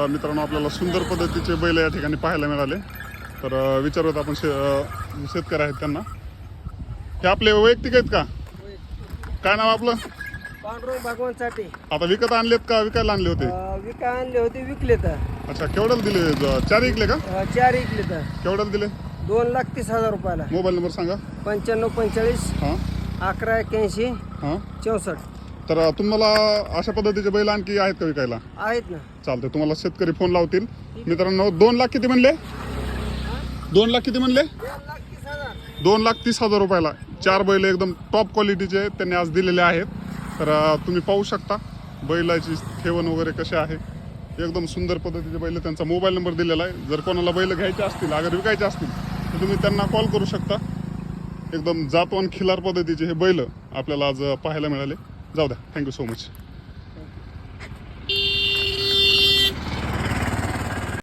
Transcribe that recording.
मित्रांनो आपल्याला सुंदर पद्धतीचे बैल या ठिकाणी पाहायला मिळाले. तर विचारत आपण शेतकरी आहेत त्यांना. हे आपले वैयक्तिक आहेत का? काय नाव आपलं? पांडुरंग भगवान साठी. आता विकत आणलेत का विकायला आणले होते? विका आणले होते, विकले तर. अच्छा, केवढ्याला दिले? 4 विकले का? 4 विकले तर. केवढ्याला दिले? 2,30,000 रुपयाला. मोबाईल नंबर सांगा. 9545 हां 1181 हां. 64 तर तुम्हाला अशा पद्धतीचे बैल आणखी आहेत का विकायला? आहेत ना. चालतंय, तुम्हाला शेतकरी फोन लावतील. मित्रांनो 2 लाख किती म्हणले? 2 लाख किती म्हणले? 2,30,000. 2,30,000 रुपयाला 4 बैल एकदम टॉप क्वालिटीचे त्यांनी आज दिलेले आहेत. तर तुम्ही पाहू शकता बैलाची ठेवण वगैरे कसे आहे. एकदम सुंदर पद्धतीचे बैल. त्यांचा मोबाईल नंबर दिलेला आहे. जर कोणाला बैल घ्यायचे असतील, अगर विकायचे असतील तर तुम्ही त्यांना कॉल करू शकता. एकदम जातवान खिलार पद्धतीचे हे बैल आपल्याला आज पाहायला मिळाले. जाऊ द्या, थँक्यू सो मच.